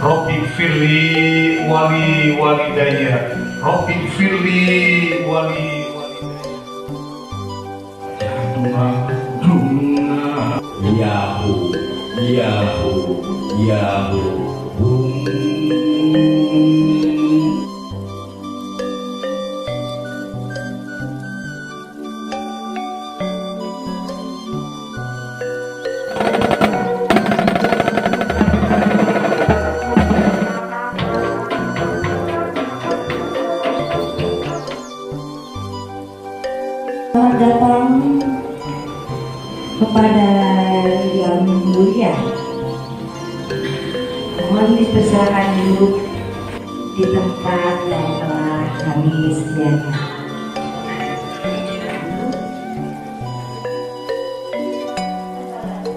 Robbi firli wali walidayya, Robbi firli wali walidayya. Yahu, Yahu, Yahu, Selamat datang kepada yang mulia. Mohon dipersilakan duduk di tempat yang telah kami sediakan.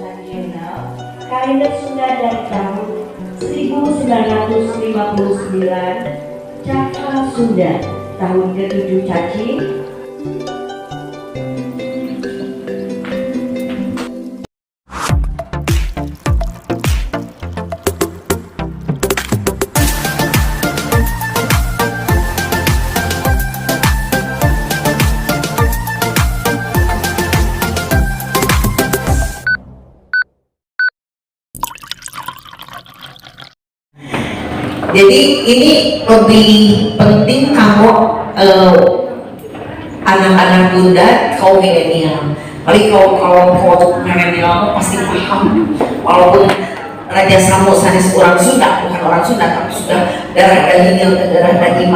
Nasional kalender Sunda dari tahun 1959, Cakra Sunda tahun ke-7 cacing. Jadi ini lebih penting kamu anak-anak Bunda kaum milenial. Paling kalau milenial pasti paham. Walaupun Raja Samu sanes orang Sunda, bukan orang Sunda, tapi sudah darah dagingnya, darah daging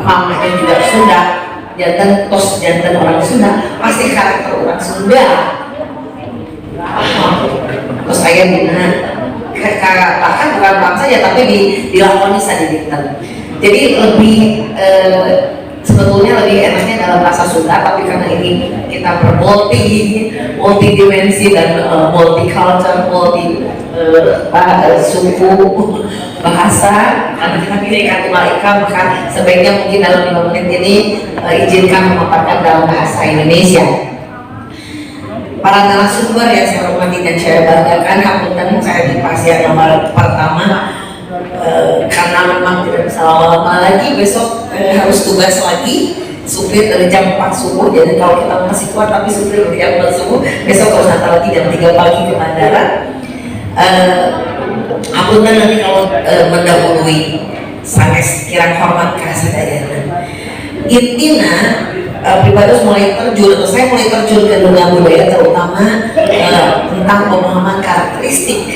mamanya juga Sunda. Jantan tos jantan orang Sunda, pasti karakter orang Sunda. Paham. Terus saya benar. Bahkan bukan bangsa ya, tapi dilakoni saja gitu. Jadi lebih sebetulnya lebih enaknya dalam bahasa Sunda, tapi karena ini kita multi dimensi dan multi culture, multi suku bahasa, karena kita pilih kartu malaikat, maka sebaiknya mungkin dalam 5 menit ini izinkan memaparkan dalam bahasa Indonesia. Para narasumber yang saya hormati dan saya banggakan, hapunten saya di pasien nomor pertama karena memang tidak bisa lama-lama lagi, besok harus tugas lagi supir dari jam 4 subuh. Jadi kalau kita masih kuat tapi supir dari jam 4 subuh, besok harus nanti lagi jam 3 pagi ke bandara. Hapunten nanti kalau mendahului sanes kirang hormat kasadayana. Intina pribadi mulai terjun, atau saya mulai terjun ke dunia budaya, terutama tentang pemahaman karakteristik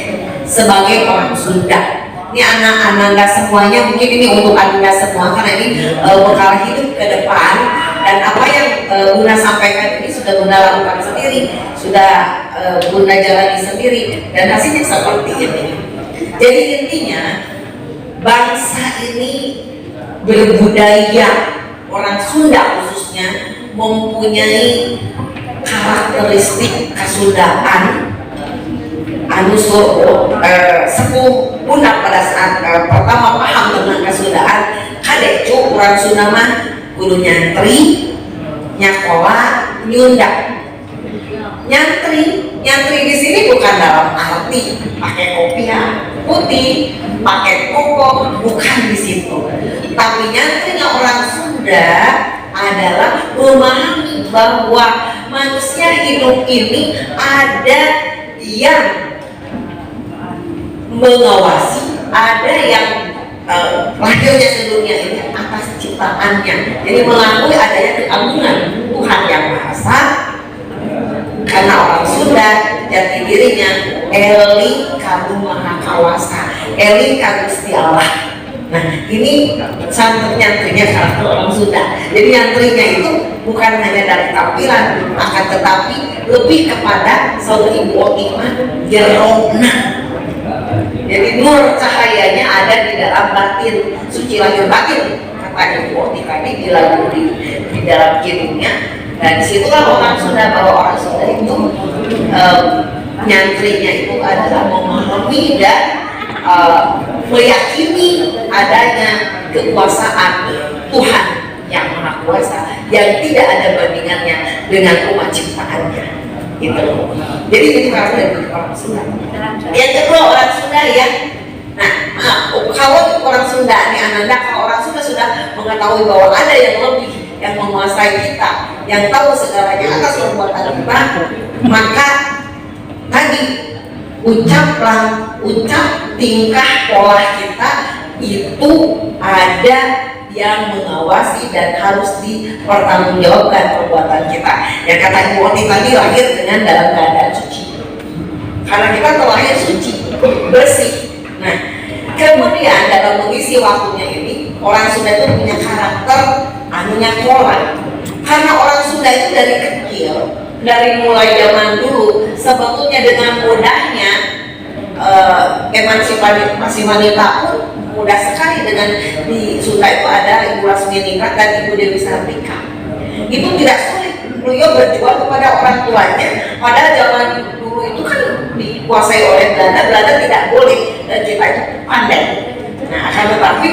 sebagai orang Sunda. Ini anak-anak nggak semuanya, mungkin ini untuk anda semua karena ini bekal hidup ke depan, dan apa yang Bunda sampaikan ini sudah Bunda lakukan sendiri, sudah Bunda jalani sendiri, dan hasilnya seperti ini. Jadi intinya bangsa ini berbudaya, orang Sunda khususnya mempunyai karakteristik kesundaan anu sepuh Bunda pada saat pertama paham tentang kesundaan kadek cu orang Sunda mah kudu nyantri, nyakola, nyunda. Nyantri di sini bukan dalam arti pakai kopiah putih, pakai koko, bukan di situ. Tapi nyantrinya orang Sunda adalah memahami bahwa manusia hidup ini ada yang mengawasi, ada yang lahirnya ke dunia ini atas ciptaannya. Jadi mengakui adanya keagungan Tuhan Yang Maha Esa, karena orang Sunda jati dirinya Eli Kagung Maha Kawasa, Eli Kagung Gusti Allah. Nah ini nyantrinya karakter orang Sunda. Jadi nyantrinya itu bukan hanya dari tampilan, akan tetapi lebih kepada suatu ibu otimah jerona. Jadi nur cahayanya ada di dalam batin, suci lahir batin, kata ibu otimah ini dilaburi di dalam dirinya. Dan disitulah orang Sunda, bahwa orang Sunda itu nyantrinya itu adalah memahami dan meyakini adanya kekuasaan Tuhan Yang Maha Kuasa yang tidak ada bandingannya dengan umat ciptaannya. Gitu. Jadi itu harus dari orang Sunda. Yang kedua orang Sunda ya. Nah, Kalau orang Sunda nih Ananda, kalau orang Sunda sudah mengetahui bahwa ada yang lebih yang menguasai kita, yang tahu segalanya atas perbuatan kita, maka tadi ucap tingkah pola kita itu ada yang mengawasi dan harus dipertanggungjawabkan perbuatan kita. Yang kata Ibu Oti tadi, lahir dengan dalam keadaan suci, karena kita terlahir suci, bersih. Nah, kemudian dalam mengisi waktunya ini, orang Sunda itu punya karakter anunya pola. Karena orang Sunda itu dari kecil, dari mulai zaman dulu, sebetulnya dengan mudahnya emansipasi wanita pun mudah sekali. Dengan di Sunda itu ada Ibu Lasmi Ningrat dan Ibu Dewi Sartika. Itu tidak sulit beliau berjuang kepada orang tuanya. Padahal zaman dulu itu kan dikuasai oleh Belanda. Belanda tidak boleh kita itu pandai. Nah, akan tetapi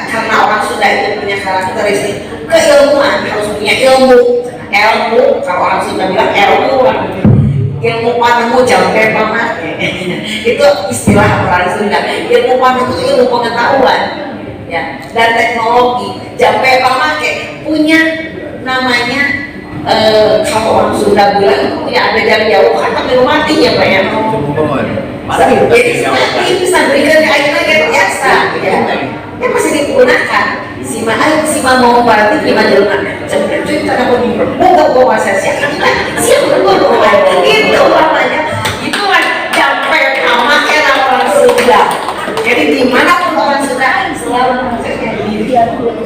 karena orang Sunda itu punya karakteristik keilmuan, harus punya ilmu. Kalau orang Sunda bilang ilmu panemu jampe pamake. Itu istilah orang Sunda. Ilmu panemu itu ilmu pengetahuan, ya, dan teknologi. Jampe pamake punya namanya. Kalau orang Sunda bilang ya ada jam jauh kan tapi mati ya Pak ya. Jadi bisa berikan airnya kayak biasa, ya. Masih digunakan. Sima mau berarti lima jalan. Cuy karena bukan kuasa siapa itu namanya. Itu jampe pamake orang Sunda. Jadi dimanapun orang Sunda selalu mengajarkan diri,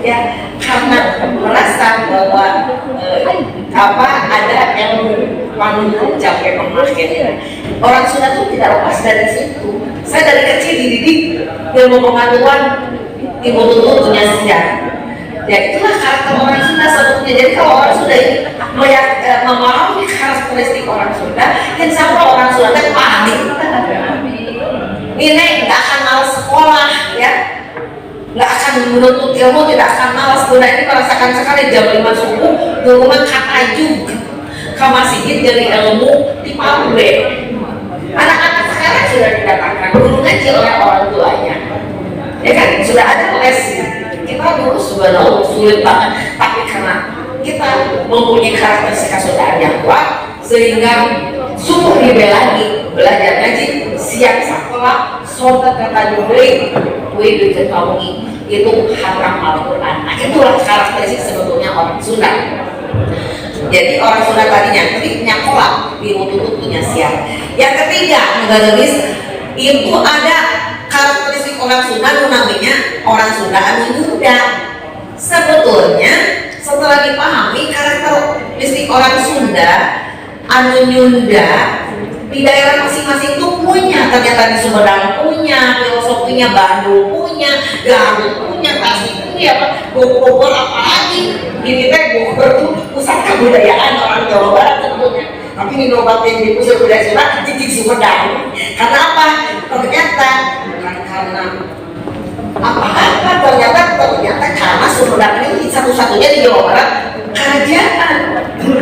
ya, karena merasa bahwa ada yang panunjuk jampe pamake. Orang Sunda itu tidak lepas dari situ. Saya dari kecil dididik ilmu pengetahuan, ilmu tuntut punya sejarah. Ya itulah karakter orang Sunda sebetulnya. Jadi kalau orang Sunda ini memahami karakteristik orang Sunda, dan sama orang Sunda pasti ini nggak akan malas sekolah, ya, nggak akan menuntut ilmu, tidak akan malas. Bunda ini merasakan sekali jam 5 subuh di rumah kata juga ke masjid dari ilmu di pabrik. Anak-anak sekarang sudah didatangkan guru ngaji oleh orang tuanya, ya kan, sudah ada les. Kita dulu sebenarnya sulit banget, tapi karena kita mempunyai karakteristik kesundaan yang kuat, sehingga sungguh dibelagi belajar ngaji, siap sekolah, sobat kata dibeli, duit diketahui, itu haram Al-Quran. Nah itulah karakteristik sebetulnya orang Sunda. Jadi orang Sunda tadinya punya kolak, tutup punya siap. Yang ketiga, Garis, itu ada karakteristik orang Sunda namanya orang Sunda anu Nyunda. Sebetulnya setelah dipahami karakteristik orang Sunda anu Nyunda di daerah masing-masing itu punya, ternyata di Sumedang punya, filosofinya Bandung punya, Garut punya, Tasik punya, Bogor apalagi. Ini teh Bogor tuh pusat kebudayaan orang Jawa Barat tentunya. Tapi dinobatin di pusat budaya di Sumedang. Karena apa? Ternyata bukan karena apa-apa, ternyata karena Sumedang ini satu-satunya di Jawa Barat kerajaan.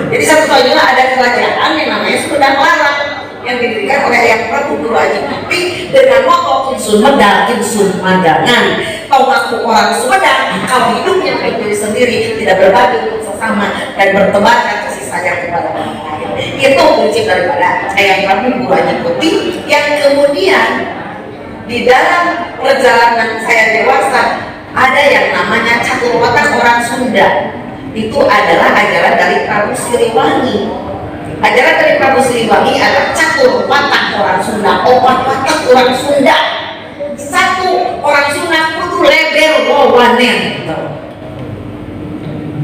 Jadi satu-satunya ada kerajaan yang namanya Sumedang Larang, yang didirikan oleh Ayah Prabu Guru Haji Putih dengan moto Insun Medang, Insun Madangan. Kau ngaku orang Sumedang, kau hidupnya baik diri sendiri, tidak berbagi untuk sesama dan bertebarkan kasih sayang kepada orang lain. Itu prinsip daripada Ayah Prabu Guru Haji Putih yang kemudian di dalam perjalanan saya dewasa ada yang namanya caturwatah orang Sunda. Itu adalah ajaran dari Prabu Siliwangi. Ajaran dari Prabu Siliwangi adalah catur watak orang Sunda, opat watak orang Sunda. Satu orang Sunda kudu leber wawanen,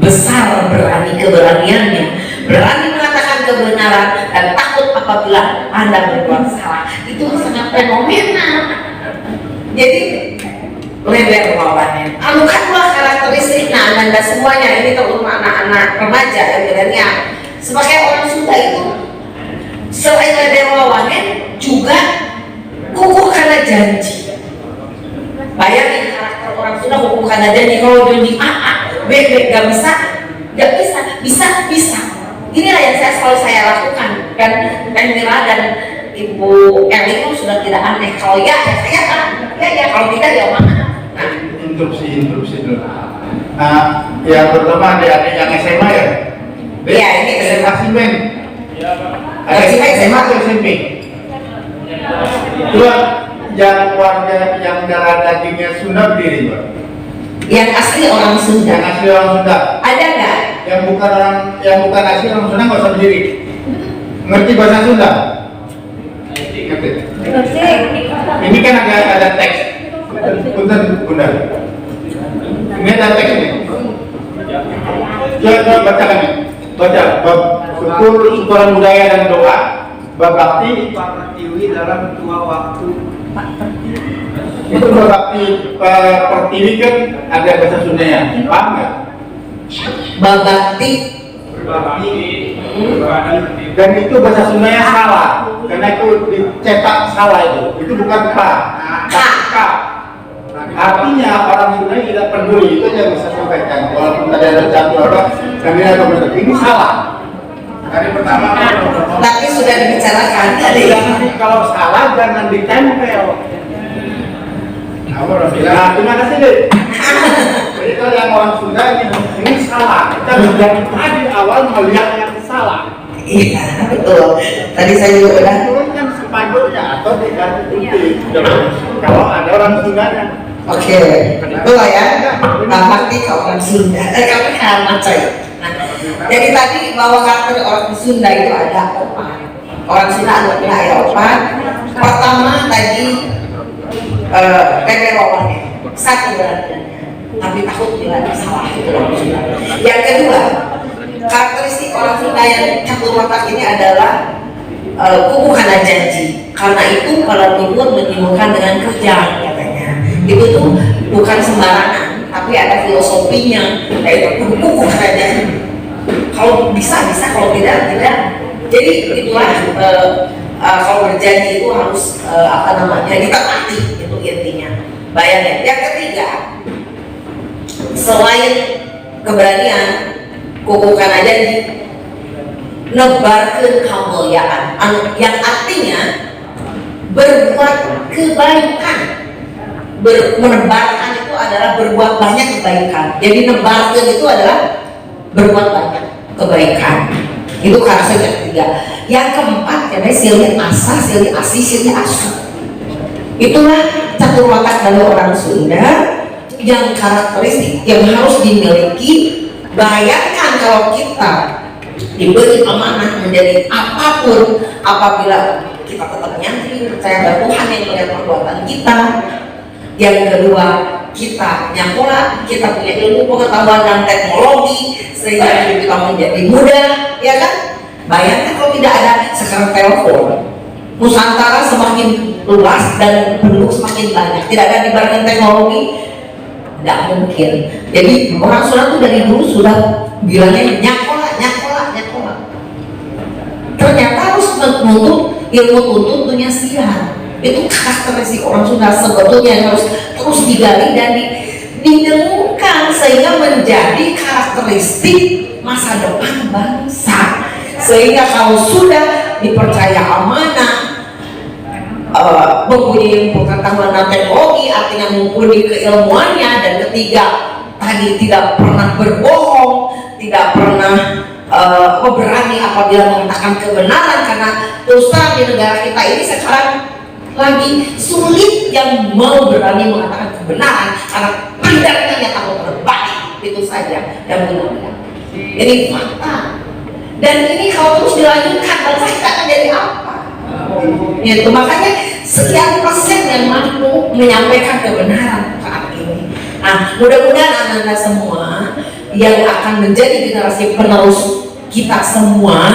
besar berani keberaniannya, berani mengatakan kebenaran dan takut apabila Anda berbuat salah. Itu sangat fenomena. Jadi leber wawanen. Anukanlah karakteristik Anda semuanya ini, terutama anak-anak remaja yang milenial. Sebagai orang Sunda itu selain leber wawanen juga kukuh karena janji. Bayangin karakter orang Sunda kukuh karena janji. Kalau janji B gak bisa, bisa. Inilah yang selalu saya lakukan dan Mira dan Ibu Eli sudah tidak aneh. Kalau ya saya kan, ya kalau tidak ya mana. Nah, Interupsi dulu. Nah, yang pertama adik-adik yang SMA ya? Iya, ini SMA Simen. Ada SMA atau SMP? Dua, yang warga yang darah dagingnya Sunda berdiri, Pak. yang asli orang Sunda. Yang asli orang Sunda. Ada nggak? Yang bukan asli orang Sunda nggak usah berdiri. Ngerti bahasa Sunda? Ngerti. Ini kan ada teks. Punten, Bunda. Ini ada teks ini. Coba baca lagi. Baca bab syukuran budaya dan doa. Bab bakti Pak Pertiwi dalam 2 waktu. itu bab bakti pertiwi kan ada bahasa Sundanya. Paham nggak? Babakti. Berbakti. Dan itu bahasa Sundanya salah. Karena itu dicetak salah itu bukan pa, tapi ka. Artinya orang Sunda tidak peduli, itu yang bisa sampaikan. Walaupun tadi ada campur orang, kami ada benar. Ini salah. Hari pertama Tapi sudah dibicarakan tadi. kalau salah jangan ditempel. Nah, terima kasih deh. Itu yang orang Sunda ini salah. Kita dari tadi awal melihat yang salah. Iya, betul. Tadi saya juga udah. Turunkan sepanduknya atau dikasih titik. Kalau ada orang Sundanya. Oke, betul lah ya. Babakti ke orang Sunda. Kami halaman saya. Nah, jadi tadi bahwa karakter orang Sunda itu ada 4. Orang Sunda ada 4. Pertama tadi leberowannya, satu beratnya, tapi takut bila salah itu orang Sunda. Yang kedua, karakteristik orang Sunda yang catur watak ini adalah kukuh karena janji. Karena itu kalau tidur menyibukkan dengan kerja katanya. Itu tuh bukan sembarangan, tapi ada filosofinya, yaitu kukuh karena janji. Kalau bisa, kalau tidak. Jadi itulah kalau berjanji itu harus ditepati, itu intinya. Bayangin. Yang ketiga, selain keberanian, kukuh karena janji, nebarkeun kamulyaan, yang artinya berbuat kebaikan. Menebarkan itu adalah berbuat banyak kebaikan. Jadi nebarkeun itu adalah berbuat banyak kebaikan. Itu karakter yang ketiga. Yang keempat, karena silih asa, silih asih, silih asu. Itulah catur watak dari orang Sunda yang karakteristik yang harus dimiliki. Bayangkan kalau kita diberi amanah menjadi apapun, apabila kita tetap nyantri, percaya pada Tuhan yang melihat perbuatan kita. Yang kedua, kita nyakola, kita punya ilmu pengetahuan dan teknologi sehingga hidup kita menjadi mudah, ya kan? Bayangkan kalau tidak ada sekarang telepon, Nusantara semakin luas dan penduduk semakin banyak, tidak ada dibarengan teknologi, tidak mungkin. Jadi orang Sunda itu dari dulu sudah bilangnya nyakola. Ternyata harus menuntut ilmu tuntutunya siang. Itu karakteristik orang Sunda sebetulnya yang harus terus digali dan didengungkan sehingga menjadi karakteristik masa depan bangsa. Sehingga kalau sudah dipercaya amanah, mempunyai pengetahuan dan teknologi, artinya mumpuni keilmuannya, dan ketiga tadi tidak pernah berbohong, tidak pernah berani apabila mengatakan kebenaran, karena terus terang di negara kita ini sekarang lagi sulit yang mau berani mengatakan kebenaran karena pandangannya takut berbalik, itu saja yang benar. Ini fakta. Dan ini kalau terus dilanjutkan, bangsa kita akan jadi apa? Itu makanya sekian persen yang mampu menyampaikan kebenaran saat ini. Nah, mudah-mudahan anak-anak semua yang akan menjadi generasi penerus kita semua,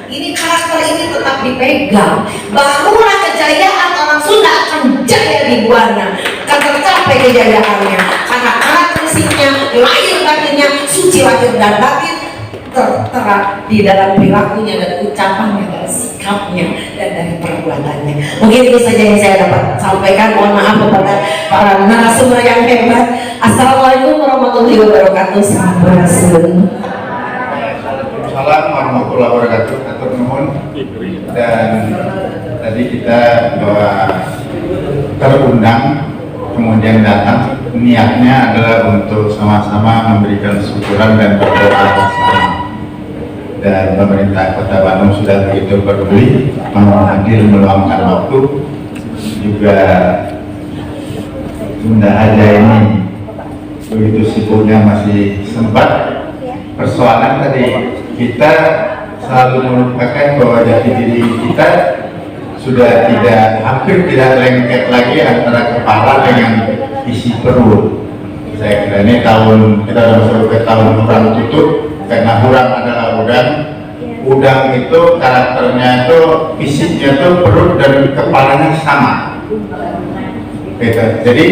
ini karakter ini tetap dipegang. Barulah kejayaan orang Sunda akan jaya di Buana, akan tercapai kejayaannya karena karakteristiknya, lahir batinnya, suci lahir dan batin, tertera di dalam perilakunya dan ucapannya dan sikapnya dan dari perbuatannya. Mungkin itu saja yang saya dapat sampaikan. Mohon maaf kepada para narasumber yang hebat. Assalamualaikum warahmatullahi wabarakatuh. Sampurasun. Assalamualaikum warahmatullahi wabarakatuh. Atur nuhun. Dan tadi tadi kita terundang, kemudian datang, niatnya adalah untuk sama-sama memberikan syukuran dan berdoa bersama. Dan pemerintah Kota Bandung sudah begitu peduli, mau hadir meluangkan waktu, juga Bunda Haja ini begitu sibuknya masih sempat. Persoalan tadi kita selalu melupakan bahwa jati diri kita sudah hampir tidak lengket lagi antara kepala dengan isi perut. Saya kira ini kita sudah masuk ke tahun urang tutup, karena urang adalah udang itu karakternya itu fisiknya itu perut dan kepalanya sama. Gitu. Jadi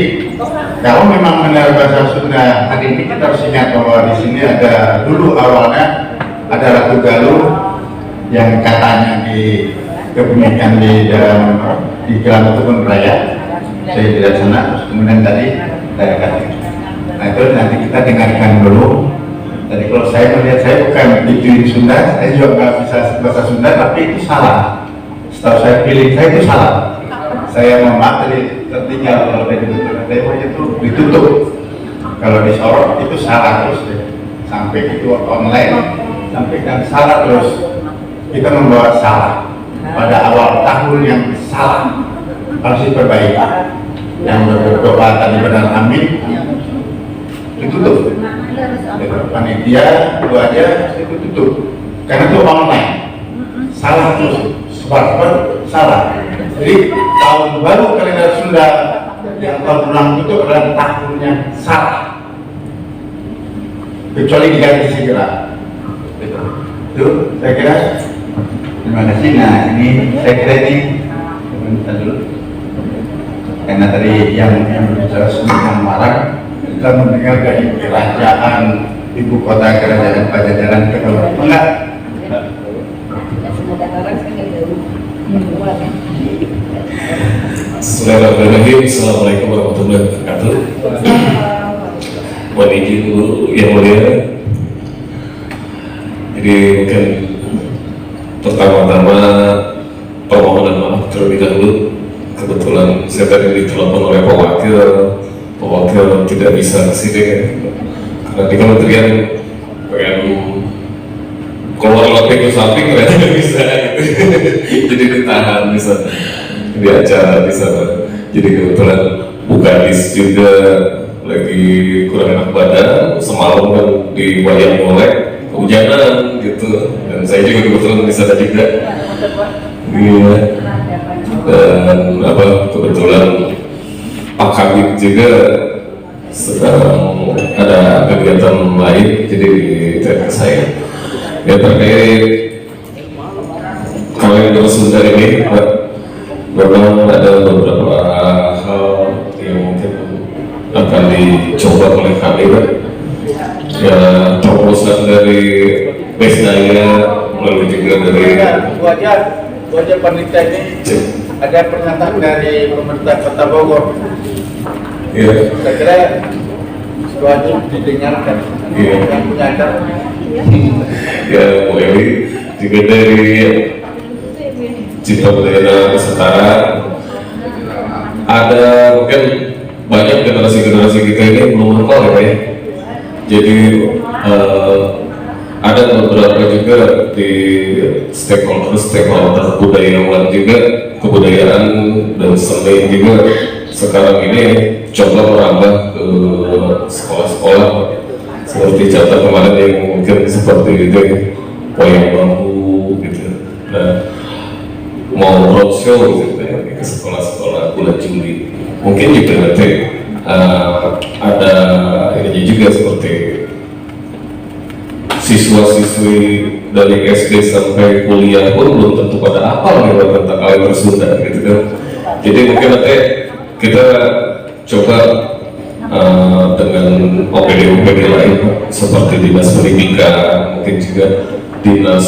kalau memang benar bahasa Sunda, hari ini kita harus ingat bahwa di sini ada dulu awalnya ada Ratu Galuh yang katanya dikebumikan di dalam di Jalan Kebun Raya. Saya tidak sana, terus kemudian tadi saya katakan. Nah itu nanti kita dengarkan dulu. Tadi kalau saya melihat, saya bukan dituin Sunda, saya juga nggak bisa bahasa Sunda, tapi itu salah. Setahu saya pilih saya itu salah. Saya memang tadi tertinggal kalau demo itu ditutup, kalau disorot itu salah terus deh. Sampai itu online, sampai dan salah terus. Kita membawa salah pada awal tahun yang salah, harus diperbaiki. Yang berdoa tadi benar amin, ditutup. Panitia itu aja itu tutup, karena itu online, salah terus, sebar salah. Jadi tahun baru kalender Sunda yang tahun ulang itu adalah tahunnya salah, kecuali diganti segera. Itu saya kira. Terima kasih. Nah ini saya kira ini minta dulu, karena tadi yang berbicara Sunan Marang, kita mendengar dari kerajaan ibu kota kerajaan Pajajaran ke enggak. Bismillahirrahmanirrahim. Assalamualaikum warahmatullahi wabarakatuh. Mohon izin dulu yang mulia. Jadi mungkin pertama-tama permohonan maaf terlebih dahulu. Kebetulan saya tadi ditelepon oleh pewakil tidak bisa kesini karena di kementerian pengen keluar lebih ke samping ternyata tidak bisa gitu. Jadi ditahan bisa di acara di sana. Jadi kebetulan buka list juga lagi kurang enak badan, semalam kan di Wayang Golek kehujanan gitu, dan saya juga kebetulan di sana juga. Iya. Dan kebetulan Pak Kabit juga sedang ada kegiatan lain, jadi diterima saya. Ya terkait kalender Sunda ini, memang ada beberapa hal yang mungkin akan dicoba oleh kami, Pak. Ya, terobosan dari Besdaya melalui juga dari wajah panitia ini ada pernyataan dari pemerintah Kota Bogor. Iya. Saya kira wajib didengarkan. Iya. Yang punya acara. Ya, Bu Ewi juga dari Cipta Budaya Nusantara. Ada mungkin banyak generasi kita ini belum hafal ya Pak ya. Jadi ada beberapa juga di stakeholder budaya juga, kebudayaan dan seni juga sekarang ini coba merambah ke sekolah-sekolah seperti contoh kemarin yang mungkin seperti itu wayang bambu gitu. Nah, mau roadshow gitu ya, ke sekolah-sekolah bulan Juli. Mungkin juga nanti ada ini juga seperti siswa-siswi dari SD sampai kuliah pun belum tentu pada hafal gitu tentang kalender Sunda gitu kan. Jadi mungkin nanti kita coba dengan OPD lain seperti dinas pendidikan, mungkin juga dinas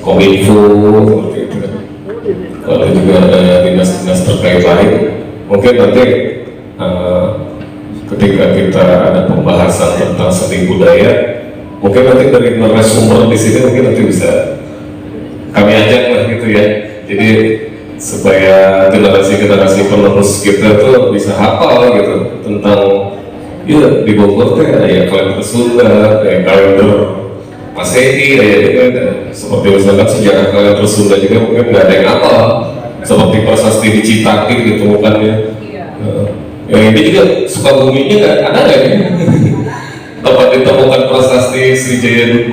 kominfo seperti itu kan. Lalu juga ada dinas-dinas terkait lain. Mungkin nanti ketika kita ada pembahasan tentang seni budaya, mungkin nanti dari narasumber di sini mungkin nanti bisa kami ajak lah gitu ya. Jadi seperti supaya generasi penerus kita tuh bisa hafal gitu tentang ya di Bogor tuh ya kalender Sunda, kayak kalender Masehi, ya, seperti misalkan sejarah kalender Sunda juga mungkin nggak ada yang hafal, seperti prasasti di Citaking ditemukannya. Ya ini juga Sukabuminya nggak ada nggak ya? Tempat ditemukan prasasti Srijaya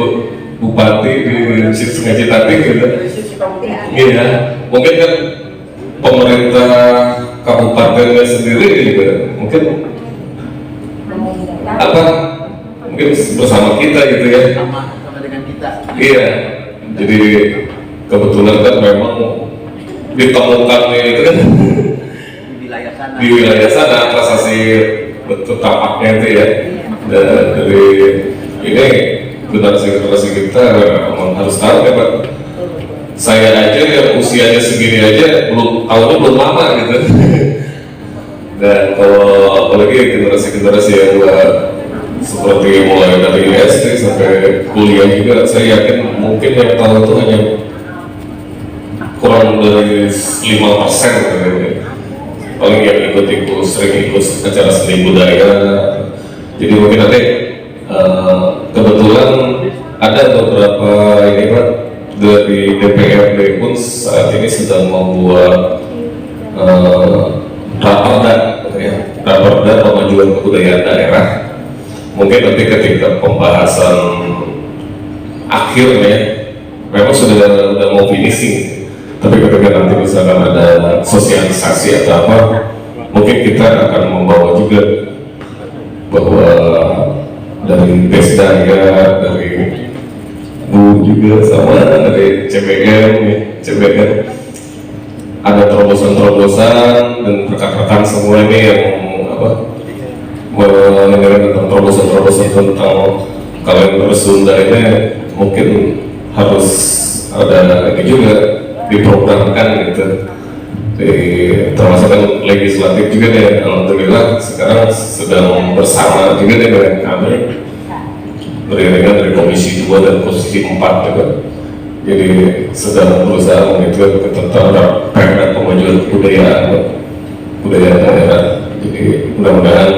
Bupati di Sungai Citaking gitu. Iya, mungkin kan pemerintah kabupatennya sendiri juga mungkin apa? Mungkin bersama kita gitu ya. Sama dengan kita. Iya, jadi kebetulan kan memang ditemukannya itu kan di wilayah sana prasasti bentuk tapaknya itu ya. Dan dari ini generasi kita memang harus tahu ya Pak. Saya aja yang usianya segini aja tahunnya belum lama gitu. Dan kalau apalagi generasi yang seperti mulai dari SD sampai kuliah juga, saya yakin mungkin yang tahu itu hanya kurang dari 5% gitu. Paling yang sering ikut acara seni budaya. Jadi mungkin nanti kebetulan ada beberapa ini Pak dari DPRD pun saat ini sedang membuat raperda pemajuan kebudayaan daerah. Mungkin nanti ketika pembahasan akhirnya memang sudah mau finishing, tapi ketika nanti misalkan ada sosialisasi atau apa, mungkin kita akan membawa juga bahwa dari Desda ya, dari Bu juga sama dari CBN ada terobosan-terobosan dan rekan-rekan semua ini yang mengenai tentang terobosan-terobosan tentang kalender Sunda ini mungkin harus ada ini juga diprogramkan gitu. Termasuk kan legislatif juga nih, alhamdulillah sekarang sedang bersama juga nih dengan kami beriringan dari Komisi 2 dan Komisi 4 juga. Jadi sedang berusaha mengikuti tentang perda pemajuan budaya daerah. Jadi mudah-mudahan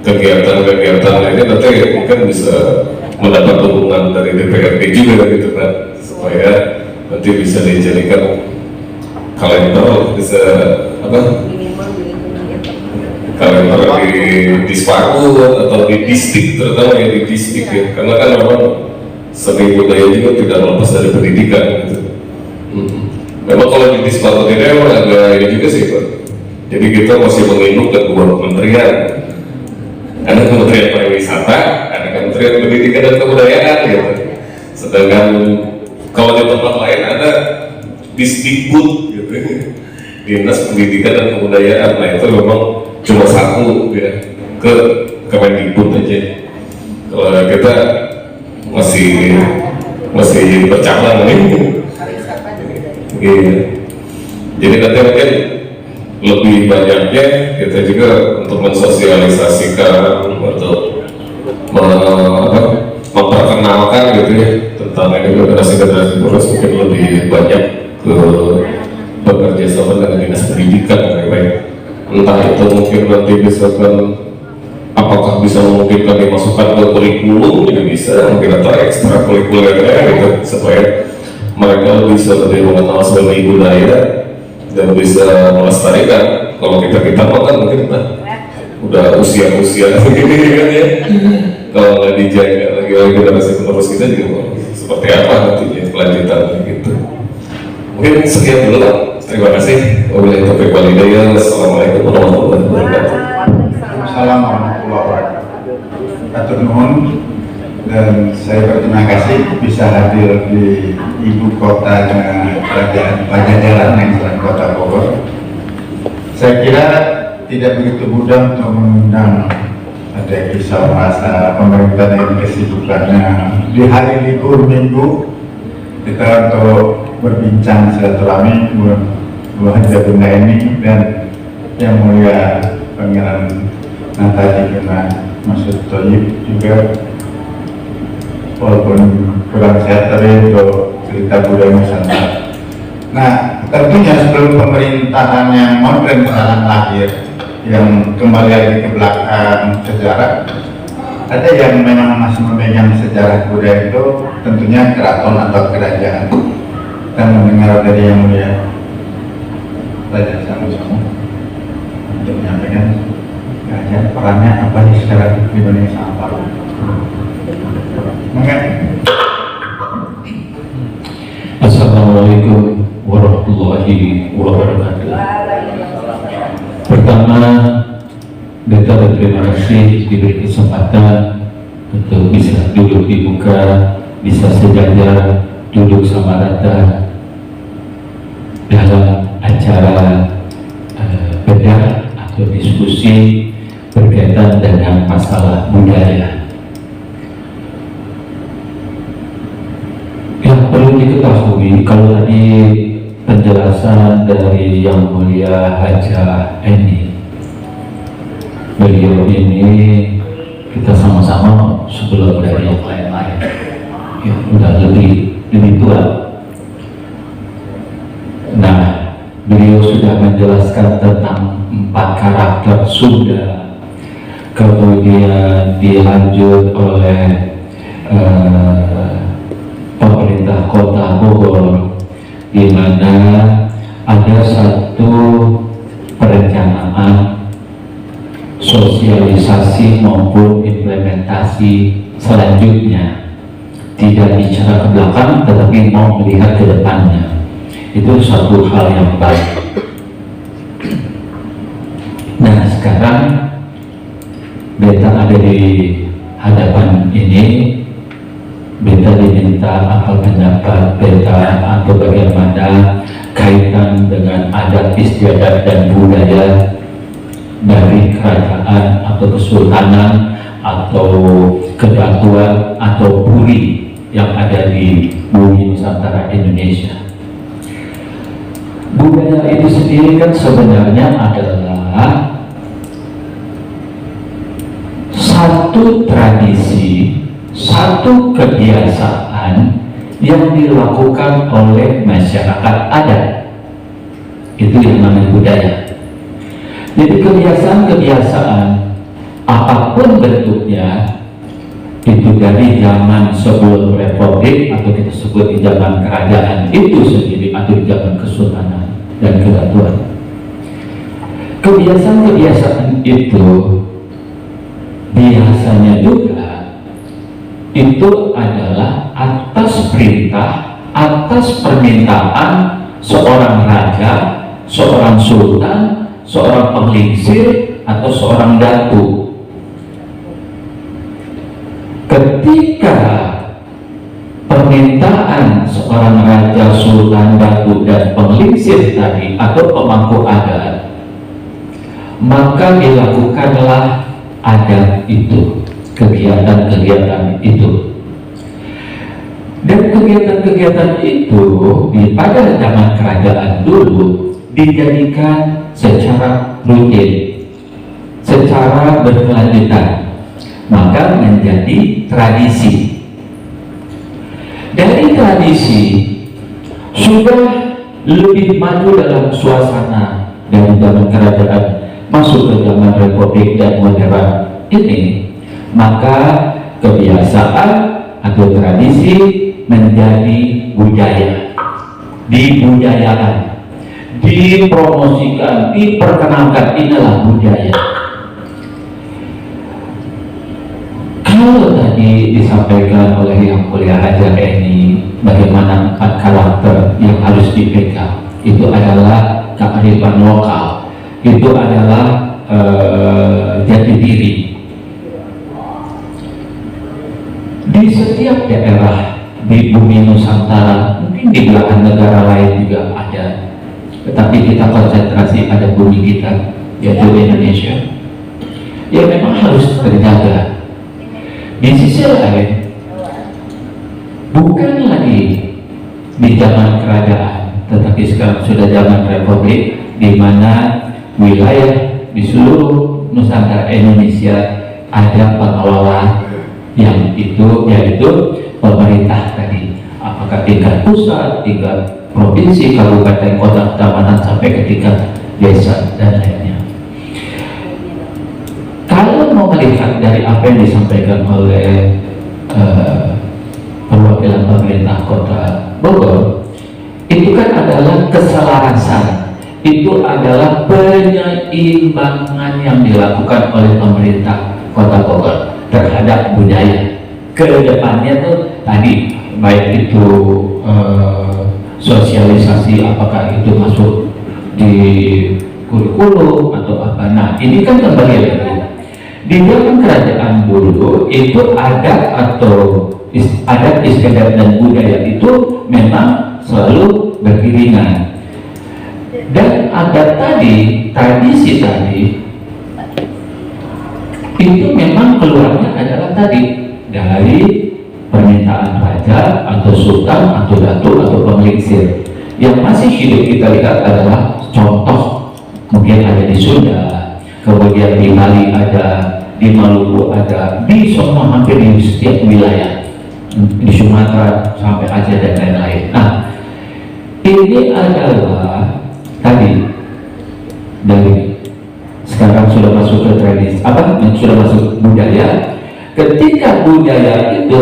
kegiatan-kegiatan ini nanti mungkin bisa mendapat dukungan dari DPRD juga gitu kan, supaya nanti bisa dijadikan kalender bisa kalender di Spaku atau di distrik, terutama yang di distrik ya, karena kan memang seni budaya juga tidak lepas dari pendidikan gitu. Memang kalau di Spaku ini memang agak ini juga sih Pak. Jadi kita masih menginduk ke dua kementerian. Ada Kementerian Pariwisata, ada Kementerian Pendidikan dan Kebudayaan gitu. Sedangkan kalau di tempat lain ada Disdikbud gitu, Dinas Pendidikan dan Kebudayaan. Nah itu memang cuma satu ya, ke Kemendikbud aja. Kalau kita masih bercabang nih. Iya. Jadi nanti mungkin lebih banyaknya kita juga untuk mensosialisasikan, untuk memperkenalkan gitu ya tentang ini generasi terus mungkin lebih banyak ke bekerja sama dengan dinas pendidikan baik, entah itu mungkin nanti misalkan apakah bisa memungkinkan dimasukkan ke kurikulum juga bisa, mungkin atau ekstra kurikulernya gitu supaya mereka bisa lebih mengenal seni budaya dan bisa melestarikan. Kalau kita mah kan mungkin udah usia begini kan ya, kalau nggak dijaga lagi generasi penerus kita juga seperti apa nantinya kelanjutannya gitu. Mungkin sekian dulu lah, terima kasih. Wabillahi taufiq wal hidayah. Assalamualaikum warahmatullahi wabarakatuh. Assalamualaikum warahmatullahi wabarakatuh. Atur nuhun, dan saya berterima kasih bisa hadir di ibu kota kerajaan Pajajaran yang selain kota Bogor. Saya kira tidak begitu mudah untuk mengundang ada kisah masa pemerintah dengan kesibukannya di hari libur minggu kita untuk berbincang silaturahmi Bu Haja Bunda ini dan yang mulia Pangeran Natali Masud Thoyib juga, walaupun kurang sehat tapi untuk cerita budaya Nusantara. Nah, tentunya sebelum pemerintahan yang modern sekarang lahir, yang kembali lagi ke belakang sejarah, ada yang memang masih memegang sejarah budaya itu tentunya keraton atau kerajaan. Kita mendengar dari yang mulia Raja Samusamu untuk menyampaikan kerajaan perannya apa di sejarah Indonesia apa. Assalamualaikum warahmatullahi wabarakatuh. Pertama, Beta berterima kasih diberi kesempatan untuk bisa duduk di muka, bisa sejajar, duduk sama rata dalam acara bedah atau diskusi berkaitan dengan masalah budaya. Yang perlu diketahui, kalau tadi penjelasan dari Yang Mulia Haja Eni, beliau ini kita sama-sama sebelum dari yang lain-lain, ya udah lebih tua. Nah, beliau sudah menjelaskan tentang 4 karakter Sunda, kemudian dilanjut oleh pemerintah Kota Bogor, di mana ada satu perencanaan sosialisasi maupun implementasi selanjutnya, tidak bicara ke belakang tetapi mau melihat ke depannya. Itu suatu hal yang baik. Nah, sekarang Beta ada di hadapan ini, Beta diminta apa pendapat Beta atau bagaimana kaitan dengan adat istiadat dan budaya dari kerajaan atau kesultanan atau kedatuan atau puri yang ada di bumi Nusantara Indonesia. Budaya itu sendiri kan sebenarnya adalah satu tradisi, satu kebiasaan yang dilakukan oleh masyarakat adat. Itu yang namanya budaya. Jadi kebiasaan-kebiasaan apapun bentuknya, itu dari zaman sebelum republik atau kita sebut di zaman kerajaan itu sendiri atau di zaman kesultanan dan kedatuan. Kebiasaan-kebiasaan itu biasanya juga itu adalah atas perintah, atas permintaan seorang raja, seorang sultan, seorang penglingsir atau seorang datu. Ketika permintaan seorang raja, sultan, datu dan penglingsir tadi atau pemangku adat, maka dilakukanlah adat itu, kegiatan-kegiatan itu. Dan kegiatan-kegiatan itu pada zaman kerajaan dulu dijadikan secara rutin, secara berkelanjutan, maka menjadi tradisi. Dari tradisi sudah lebih maju dalam suasana dari zaman kerajaan masuk ke zaman republik dan modern ini, maka kebiasaan atau tradisi menjadi budaya, dibudayakan, dipromosikan, diperkenalkan. Inilah budaya. Kalau tadi disampaikan oleh Yang Mulia Haja Eni bagaimana 4 karakter yang harus dipegang, itu adalah kearifan lokal, itu adalah jati diri. Di setiap daerah di bumi Nusantara, mungkin di belahan negara lain juga ada, tetapi kita konsentrasi pada bumi kita, yaitu Indonesia, ya memang harus terjaga. Di sisi lain, bukan lagi di zaman kerajaan, tetapi sekarang sudah zaman republik, di mana wilayah di seluruh Nusantara Indonesia ada pengelola yang itu, yaitu pemerintah tadi, apakah tingkat pusat, tingkat provinsi, kabupaten, kota, kecamatan sampai ke tingkat desa dan lainnya. Kalau mau melihat dari apa yang disampaikan oleh perwakilan pemerintah Kota Bogor, itu kan adalah keselarasan, itu adalah penyeimbangan yang dilakukan oleh pemerintah Kota Bogor terhadap budaya. Kedepannya tuh tadi baik itu sosialisasi, apakah itu masuk di kurikulum atau apa. Nah, ini kan kembali lagi di dalam kerajaan dulu itu adat atau adat istiadat dan budaya itu memang selalu beriringan, dan adat tadi, tradisi tadi itu memang keluarnya adalah tadi dari permintaan raja atau sultan atau datuk atau pemilik. Yang masih hidup kita lihat adalah contoh, mungkin ada di Sunda, kemudian di Bali ada, di Maluku ada, di semua hampir di setiap wilayah, di Sumatera sampai Aceh dan lain-lain. Nah, ini adalah tadi dari sekarang sudah masuk ke tradisi, sudah masuk budaya. Ketika budaya itu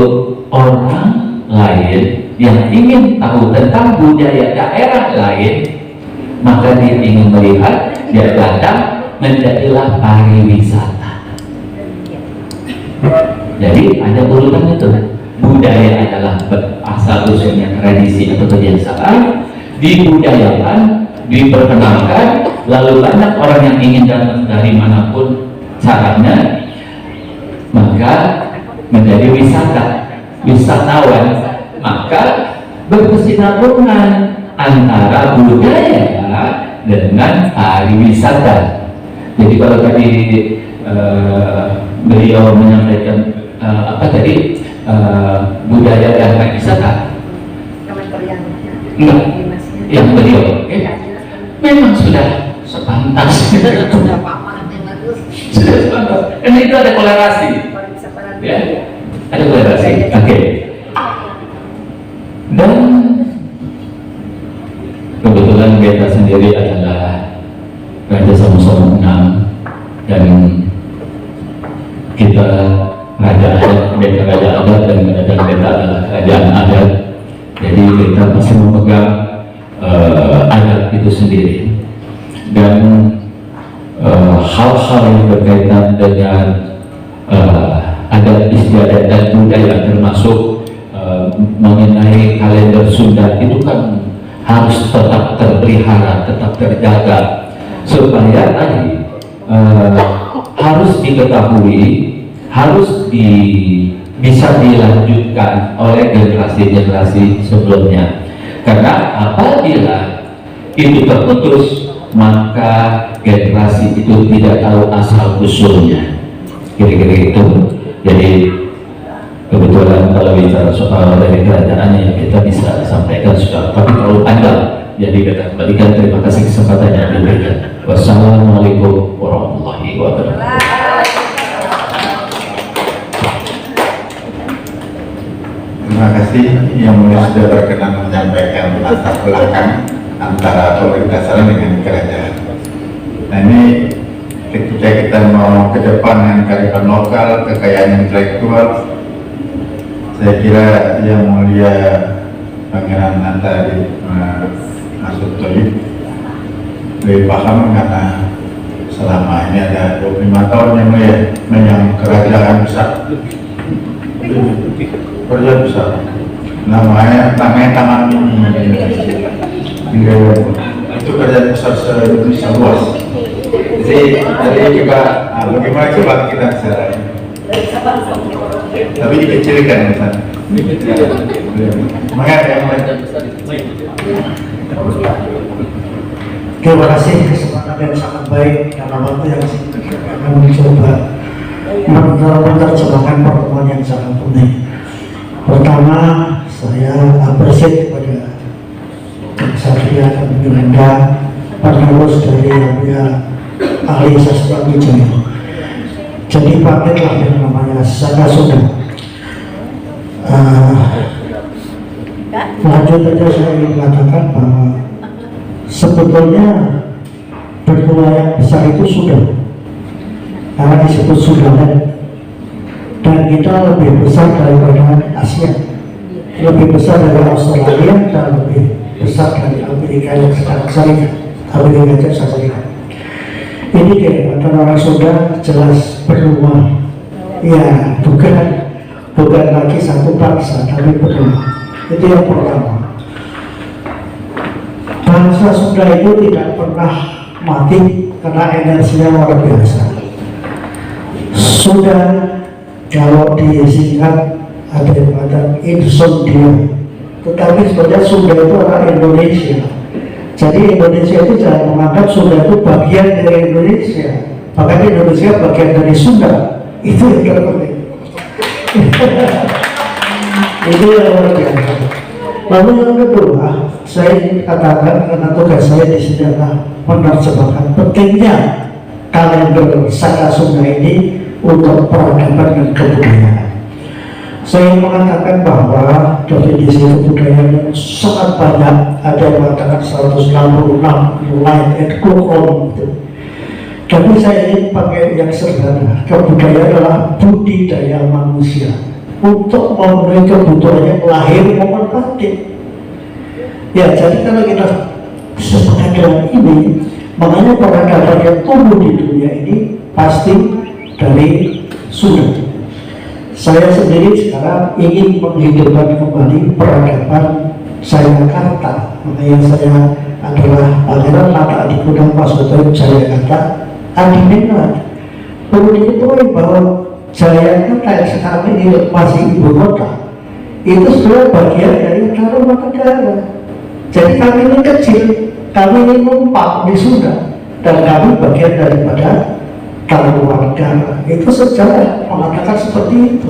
orang lain yang ingin tahu tentang budaya daerah lain, maka dia ingin melihat, dia datang, menjadilah pariwisata. Jadi ada urutan itu. Budaya adalah asal usulnya tradisi atau kebiasaan, dibudayakan, diperkenalkan, lalu banyak orang yang ingin datang dari manapun caranya, maka menjadi wisatawan, maka berkesinambungan antara budaya dengan pariwisata. Jadi kalau tadi beliau menyampaikan budaya dan pariwisata, enggak, yang beliau memang sudah sepantas. Sudah sepantas, karena itu ada kolerasi, ya, ada kolerasi. Oke. Dan kebetulan kita sendiri adalah Raja Samosir VI, dan kita raja adat, beta raja adat, dan beta adalah kerajaan adat. Jadi kita masih memegang adat itu sendiri, dan hal-hal yang berkaitan dengan adat istiadat dan budaya, termasuk mengenai kalender Sunda, itu kan harus tetap terpelihara, tetap terjaga, supaya tadi harus diketahui, harus bisa dilanjutkan oleh generasi-generasi sebelumnya. Karena apabila itu terputus, maka generasi itu tidak tahu asal usulnya, kira-kira itu. Jadi kebetulan kalau bicara soal dari kerajaannya, kita bisa sampaikan sudah, tapi terlalu panjang, jadi kita kembalikan. Terima kasih kesempatan yang diberikan. Wassalamualaikum warahmatullahi wabarakatuh. Terima kasih yang mulia sudah berkenan menyampaikan latar belakang antara pemerintahan dengan kerajaan. Nah, ini ketika kita mau ke depan dengan kearifan lokal, kekayaan intelektual, saya kira yang mulia Pangeran Antari Mas Toyib lebih paham, karena selama ini ada 25 tahun yang mulia menyang kerajaan besar. Kerja besar, namanya tangan ini, itu kerja besar se-Indonesia luas. Jadi juga bagaimana coba kita sekarang, tapi dikecilkan misalnya. Makanya yang terima kasih kesempatan yang sangat baik karena waktu yang singkat akan mencoba menerjemahkan pertemuan yang sangat penting. Pertama, saya apresiasi kepada Satria dan Yolanda, penerus dari ahli sastra Wijaya. Jadi pakailah yang namanya Saka Sunda. Lanjut aja saya ingin mengatakan bahwa sebetulnya benua yang besar itu sudah, karena disebut Sudan, dan kita lebih besar daripada Asia, lebih besar dari Australia dan lebih besar dari Amerika yang Serikat, Amerika Serikat. Ini kayak antara Sudan jelas benua, ya bukan lagi satu bangsa tapi benua. Itu yang pertama. Bangsa Sunda itu tidak pernah mati karena energinya luar biasa. Sudah kalau disingkat ada yang mengatakan Insundia, tetapi sebenarnya Sunda itu orang Indonesia. Jadi Indonesia itu jangan menganggap Sunda itu bagian dari Indonesia, bahkan Indonesia bagian dari Sunda. Itu yang terpenting. Itu yang luar biasa. Lalu yang kedua, saya ingin katakan karena tugas saya di sini adalah menerjemahkan pentingnya kalender Saka Sunda ini untuk peradaban dan kebudayaan. Saya ingin mengatakan bahwa definisi kebudayaan yang sangat banyak, ada yang mengatakan 166 mulai etkulon itu. Tapi saya ingin pakai yang sederhana. Kebudayaan adalah budidaya manusia untuk memenuhi kebutuhannya lahir maupun batin. Ya, jadi kalau kita sepakat dengan ini, makanya peradaban yang tumbuh di dunia ini pasti dari Sunda. Saya sendiri sekarang ingin menghidupkan kembali peradaban Jayakarta. Makanya saya adalah Pangeran Mata Adi Kudang Pasoto Jayakarta Adiningrat. Perlu diketahui bahwa Jayakarta yang sekarang ini masih ibu kota itu sebenarnya bagian dari Tarumanegara. Jadi kami ini kecil, kami ini numpang di Sunda, dan kami bagian daripada Tarumanegara. Itu sejarah mengatakan seperti itu.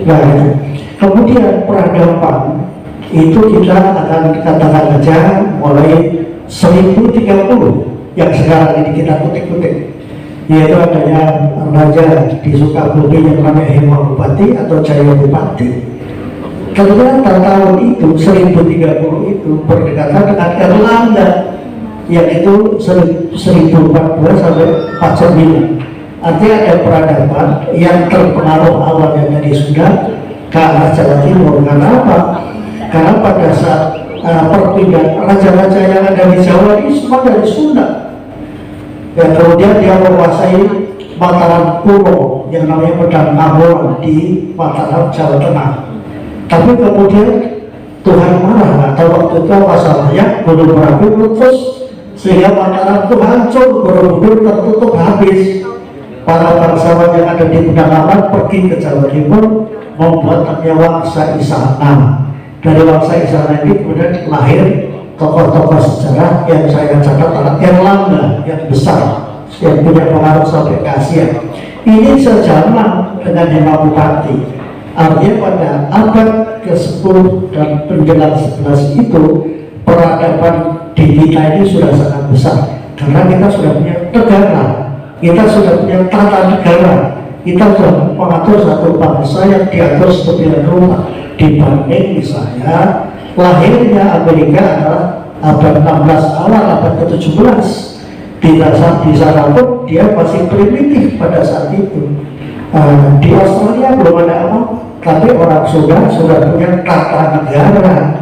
Nah, kemudian peradaban itu kita akan katakan aja mulai 1030 yang sekarang ini kita kutip-kutip, yaitu adanya raja di Sukabumi yang namanya Hema Bupati atau Jaya Bupati. Ternyata tahun itu 1030 itu berdekatan dengan Erlangga yang itu 1014 sampai 49. Artinya ada peradaban yang terpengaruh awalnya dari Sunda ke arah Jawa Timur. Karena apa? Karena pada saat perpindahan raja-raja yang ada di Jawa ini semua dari Sunda. Ya, kemudian dia menguasai Mataram Kuno yang namanya Pedang Amor di Mataram, Jawa Tengah. Tapi kemudian Tuhan marah atau waktu itu masalahnya Gunung Merapi meletus sehingga Mataram itu hancur, Borobudur tertutup habis. Para bangsawan yang ada di Pedang Amor pergi ke Jawa Timur membuat namanya Wangsa Isana. Dari Wangsa Isana ini kemudian lahir tokoh-tokoh sejarah yang saya catat adalah Erlangga yang besar yang punya pengaruh sampai ke Asia. Ini sejaman dengan Hema Bupati. Artinya pada abad ke-10 dan menjelang 11 itu peradaban di kita ini sudah sangat besar karena kita sudah punya negara, kita sudah punya tata negara, kita sudah mengatur satu bangsa yang diatur seperti rumah. Dibanding misalnya lahirnya Amerika adalah abad 16 awal abad ke-17. Di sana pun dia masih primitif pada saat itu. Di Australia belum ada apa, tapi orang Sunda sudah punya tata negara.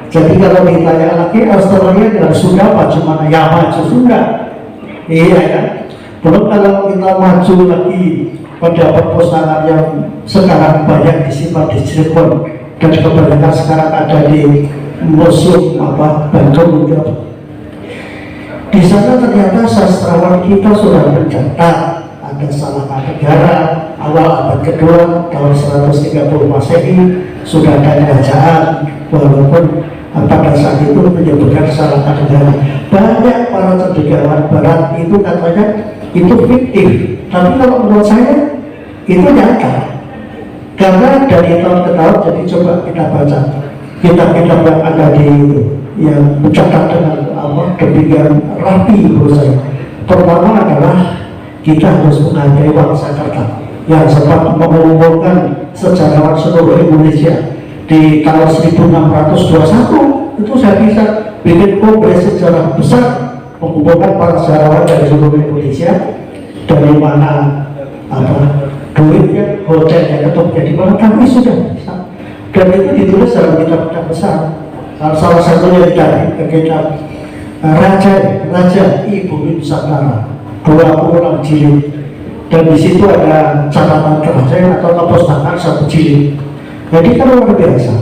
Jadi kalau ditanya lagi Australia dengan Sunda apa cuma ya maju Sunda, iya kan? Belum kalau kita maju lagi pada perpustakaan yang sekarang banyak disimpan di Cirebon dan kebanyakan sekarang ada di museum Bandung itu. Di sana ternyata sastrawan kita sudah mencatat ada Salaka Negara awal abad kedua tahun 130 Masehi sudah ada kerajaan, walaupun pada saat itu menyebutkan Salaka Negara. Banyak para cendekiawan Barat itu katanya itu fiktif, tapi kalau menurut saya itu nyata. Karena dari tahun ke tahun, jadi coba kita baca kitab-kitab yang ada di yang mencatat dengan demikian rapi menurut saya. Pertama adalah kita harus menghargai Wangsakerta yang sempat mengumpulkan sejarawan seluruh Indonesia di tahun 1621 itu saya bisa bikin kongres sejarah besar mengumpulkan para sejarawan dari seluruh Indonesia, dari mana duitnya, hotelnya, ketopnya di mana kami sudah bisa, dan itu ditulis dalam kitab-kitab besar. Salah satunya tadi kitab Raja Ibu Nusantara 26 jilid, dan di situ ada catatan kerajaan atau perpustakaan 1 jilid. Jadi kan luar biasa.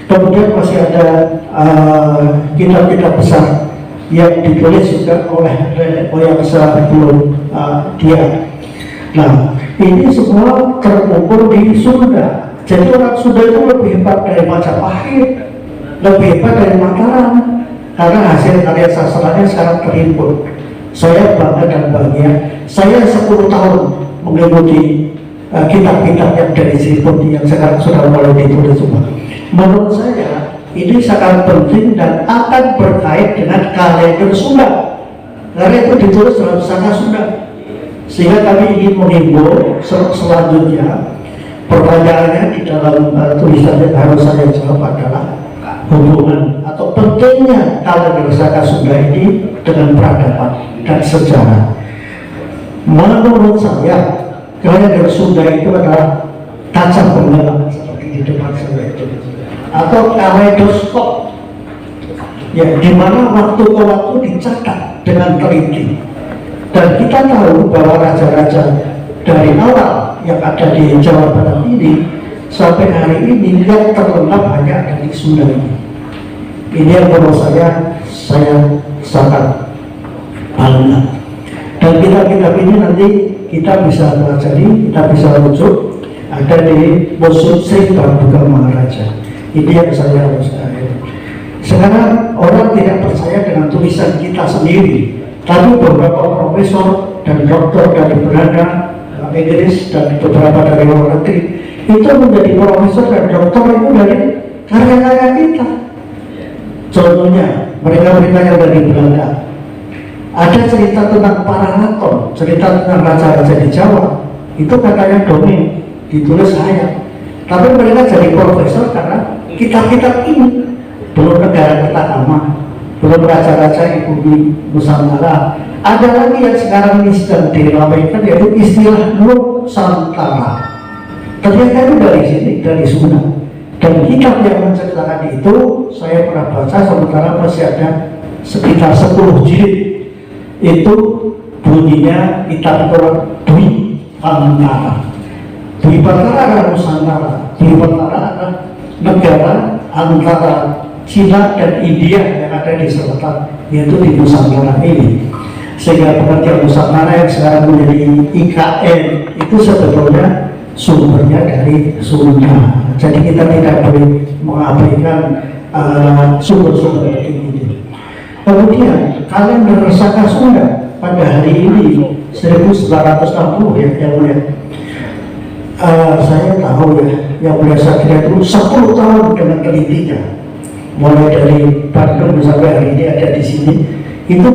Kemudian masih ada kitab-kitab besar yang ditulis juga oleh nenek moyang sebelum dia. Nah, ini semua terkumpul di Sunda. Jadi orang Sunda itu lebih hebat dari Majapahit, lebih hebat dari Mataram, karena hasil karya sastranya sekarang terhimpun. Saya bangga dan bahagia. Saya 10 tahun mengikuti kitab-kitab yang dari Cirebon yang sekarang sudah mulai ditulis semua. Menurut saya ini sangat penting dan akan berkait dengan kalender Sunda, karena itu ditulis dalam sastra Sunda. Sehingga kami ingin menghimbau selanjutnya, pertanyaannya di dalam tulisan yang harus saya jawab adalah hubungan atau pentingnya kalender sastra Sunda ini dengan peradaban dan sejarah. Menurut saya kalender Sunda itu adalah kaca penggerak seperti di depan saya itu, atau kaleidoskop, ya, di mana waktu ke waktu dicatat dengan teliti. Dan kita tahu bahwa raja-raja dari awal yang ada di Jawa Barat ini sampai hari ini yang terlengkap hanya ada di Sunda ini. Ini yang menurut saya sangat bangga. Dan kitab-kitab ini nanti kita bisa pelajari, kita bisa rujuk, ada di Museum Sri Baduga Maharaja. Ini yang saya harus tahu. Sekarang orang tidak percaya dengan tulisan kita sendiri, tapi beberapa profesor dan doktor dari Belanda, Inggris, dan beberapa dari luar negeri itu menjadi profesor dan doktor itu dari karya-karya kita. Contohnya mereka-mereka yang dari Belanda, ada cerita tentang Pararaton, cerita tentang raja-raja di Jawa, itu katanya dongeng, ditulis saya. Tapi mereka jadi profesor karena kitab-kitab ini. Belum negara kita aman, belum raja-raja ibu Nusantara. Ada lagi yang sekarang ini sedang diramaikan, yaitu istilah Nusantara. Ternyata itu dari sini, dari Sunda. Dan kitab yang menceritakan itu saya pernah baca, sementara masih ada sekitar 10 jilid. Itu bunyinya kitab Quran Dwi Pantara. Dwi Pantara adalah Nusantara. Dwi Pantara adalah negara antara Cina dan India yang ada di selatan, yaitu di Nusantara ini. Sehingga pengertian Nusantara yang sekarang menjadi IKN itu sebetulnya sumbernya dari Sunda. Jadi kita tidak boleh mengabaikan sumber-sumber ini. Kemudian kalender Saka Sunda pada hari ini 1960 ya, yang mulia. Saya tahu ya, yang mulia Satria itu 10 tahun dengan telitinya, mulai dari Bandung sampai hari ini ada di sini, itu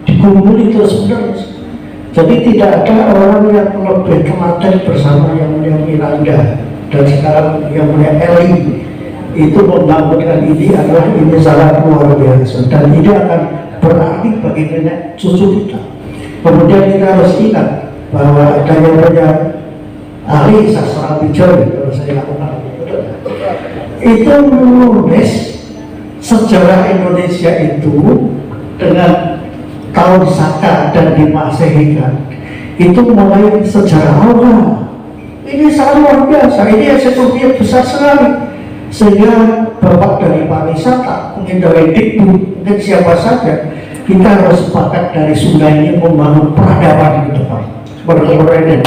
dikumpuli terus-menerus. Jadi tidak ada orang yang lebih telaten bersama yang mulia Miranda dan sekarang yang mulia Eli itu membangunkan ini adalah ini sangat luar biasa, dan ini akan berarti bagi nenek cucu kita. Kemudian kita harus ingat bahwa ada yang punya ahli sastra Bijoy, kalau saya lakukan itu menulis sejarah Indonesia itu dengan tahun Saka dan dimasehikan, itu mulai sejarah awal. Ini sangat luar biasa, ini ensiklopedia besar sekali. Sehingga Bapak dari pariwisata, mungkin dari Dikbud, mungkin siapa saja, kita harus sepakat dari Sunda ini membangun peradaban di depan berkemudian.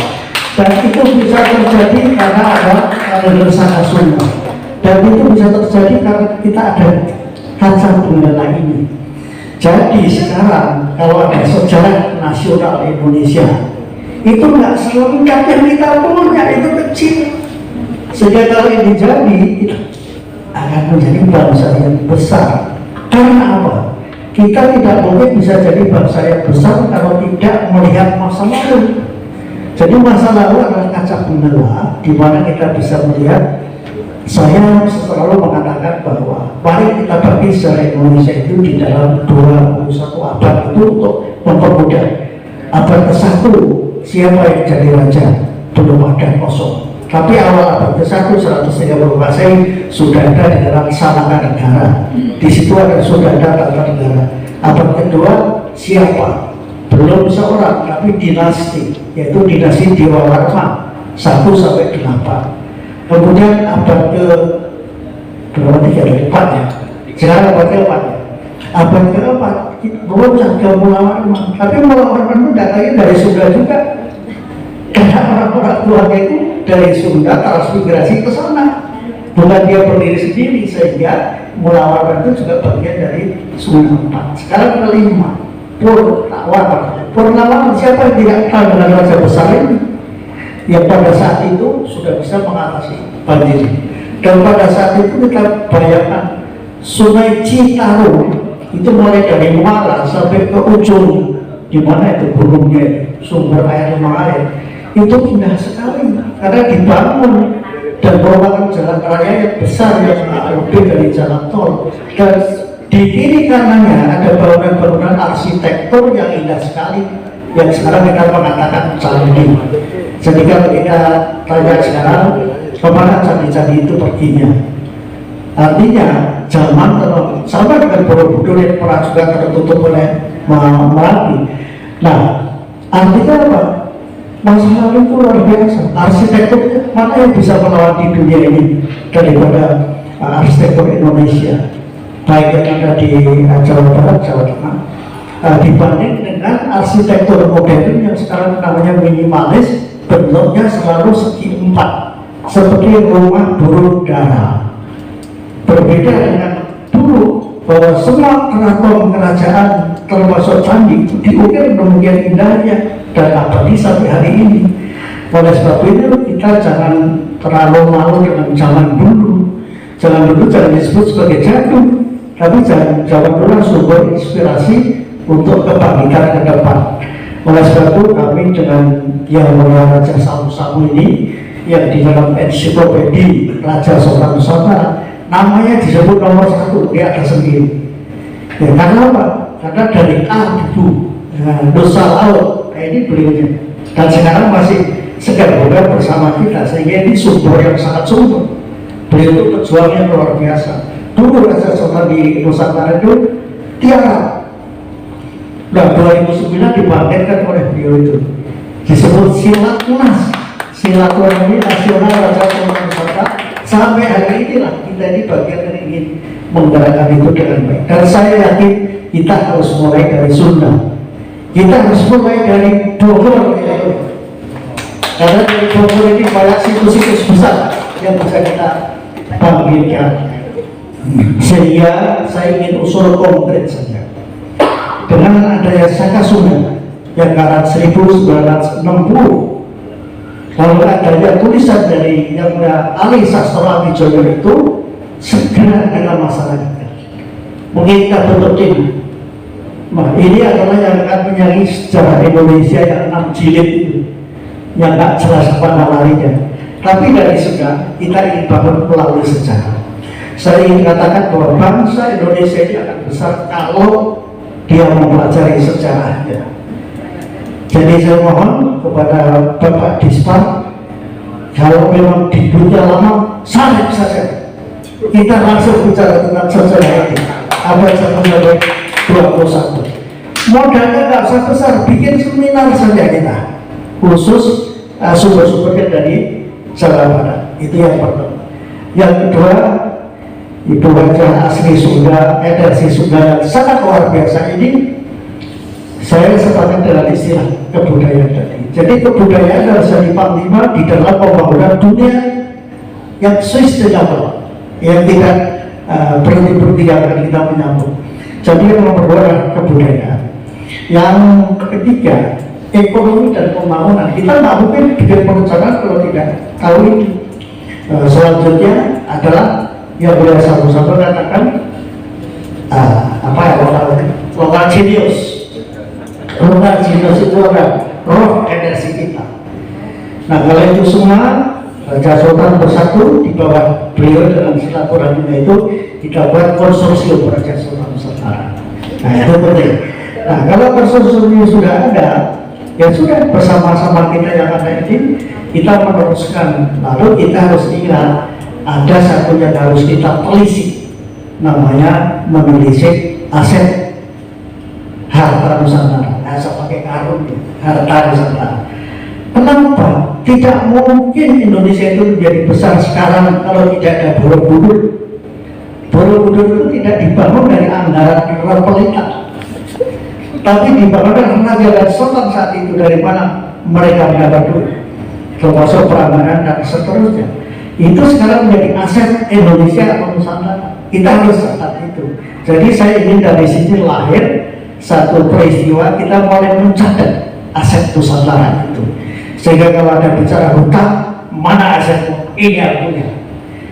Dan itu bisa terjadi karena ada kalender Saka Sunda, dan itu bisa terjadi karena kita ada kaca bundaran ini. Jadi sekarang kalau ada sejarah nasional Indonesia itu nggak selengkap yang kita punya, itu kecil. Sehingga kalau ini jadi, itu akan menjadi bangsa yang besar. Karena apa? Kita tidak mungkin bisa jadi bangsa yang besar kalau tidak melihat masa lalu. Jadi masa lalu adalah kaca jendela di mana kita bisa melihat saya selalu mengatakan bahwa mari kita bagi sejarah Indonesia itu di dalam 21 abad itu untuk mempermudah. Abad ke-1 siapa yang jadi raja belum ada, kosong. Tapi awal abad ke-1 130 Masehi sudah ada di dalam Salaka Negara. Di situ sudah ada tata negara. Abad kedua siapa? Belum seorang, tapi dinasti, yaitu dinasti Dewa Warman 1 sampai 8. Kemudian abad ke berapa, 3, 4 ya. Sekarang abad ke-4 ya. Abad ke-4 melonjak ke Mullah Warman. Tapi Mullah Warman itu datangnya dari Sunda juga. Karena orang-orang tuanya itu dari Sunda transmigrasi ke sana. Bukan dia berdiri sendiri, sehingga Mullah Warman itu juga bagian dari Sunda 4. Sekarang ke-5 Purnawarman. Siapa yang tidak kenal dengan raja besar ini? Yang pada saat itu sudah bisa mengatasi banjir. Dan pada saat itu kita bayangkan Sungai Citarum itu mulai dari Muara sampai ke ujung di mana itu gunungnya, sumber air air itu indah sekali karena dibangun dan merupakan jalan raya yang besar yang lebih dari jalan tol. Dan di kiri kanannya ada bangunan-bangunan arsitektur yang indah sekali yang sekarang kita mengatakan candi. Jadi kalau kita tanya sekarang kemana candi-candi itu perginya, artinya zaman sama dengan Borobudur yang pernah juga tertutup oleh Merapi. Nah, artinya apa? Masa lalu itu luar biasa. Arsitektur mana yang bisa melawan di dunia ini daripada arsitektur Indonesia, baik yang ada di Jawa Barat, Jawa Tengah, dibanding dengan arsitektur modern yang sekarang namanya minimalis, bentuknya selalu segi 4 seperti rumah burung dara. Berbeda dengan dulu bahwa semua keraton kerajaan termasuk candi itu diukir demikian indahnya dan abadi sampai hari ini. Oleh sebab itu kita jangan terlalu malu dengan zaman dulu. Jangan disebut sebagai jadul, tapi zaman dulu sumber inspirasi untuk kebangkitan ke depan. Oleh sebab itu kami dengan yang mulia Raja Samu-Samu ini yang di dalam ensiklopedi Raja Sultan Nusantara namanya disebut nomor 1 di atas sendiri. Ya, karena apa? Karena dari A dulu, Nusa Laut, ini beliaunya. Dan sekarang masih segar bukan bersama kita, sehingga ini sumber yang sangat sumber. Beliau itu pejuangnya luar biasa. Dulu Raja Sultan di Nusantara itu tiara. Dan 2009 dibangkitkan oleh beliau itu disebut Silatnas, silaturahmi nasional Raja Sultan Nusantara. Sampai hari inilah kita ini bagian dari ingin menggerakkan itu dengan baik. Dan saya yakin kita harus mulai dari Sunda, kita harus mulai dari Bogor ya. Karena dari Bogor ini banyak situs-situs besar yang bisa kita bangkitkan. Sehingga saya ingin usul konkret saja. Dengan adanya Saka Sunda yang karat 1960, kalau adanya tulisan dari yang Ali Sastra Wijoyo itu segera dengan masyarakat. Mungkin kita bentuk tim. Nah, ini adalah yang akan menyanyi sejarah Indonesia yang 6 jilid itu, yang tak jelas kemana larinya. Tapi dari sekarang kita ingin bangun melalui sejarah. Saya ingin katakan bahwa bangsa Indonesia ini akan besar kalau dia mempelajari sejarahnya. Jadi saya mohon kepada Bapak Dispar, kalau memang di dunia lama, salib saja. Kita langsung bicara tentang sejarah ini. Abad 21. Modalnya nggak usah besar, bikin seminar saja kita. Khusus sumber-sumbernya dari Jawa Barat. Itu yang pertama. Yang kedua, Ibu wajah asli Sunda, edasi Sunda yang sangat luar biasa ini. Saya sepakat dengan istilah kebudayaan tadi. Jadi kebudayaan harus jadi panglima di dalam pembangunan dunia yang sustainable, yang tidak berhenti yang akan kita menyambung. Jadi yang nomor 2 adalah kebudayaan. Yang ketiga, ekonomi dan pembangunan. Kita nggak mungkin bikin perencanaan kalau tidak tahu ini. Selanjutnya adalah yang boleh sama-sama katakan apa ya, lokal genius. Lokal genius itu ada roh energi kita. Nah kalau itu semua Raja Sultan bersatu di bawah beliau dengan silaturahminya itu kita buat konsorsium Raja Sultan Nusantara. Nah itu penting. Nah kalau konsorsium sudah ada, ya sudah bersama-sama kita yang ada ini kita meneruskan. Lalu kita harus ingat ada satu yang harus kita telisik, namanya menelisik aset harta Nusantara. Nah, saya pakai karun ya, harta Nusantara. Kenapa? Tidak mungkin Indonesia itu menjadi besar sekarang kalau tidak ada Borobudur. Borobudur itu tidak dibangun dari anggaran mineral pelita, tapi dibangun oleh Raja dan Sultan saat itu. Dari mana mereka mendapat duit, termasuk peranganan dan seterusnya. Itu sekarang menjadi aset Indonesia atau Nusantara. Kita harus catat itu. Jadi saya ingin dari sini lahir satu peristiwa kita mulai mencatat aset Nusantara itu. Sehingga kalau ada bicara hutang, mana asetmu? Ini yang punya.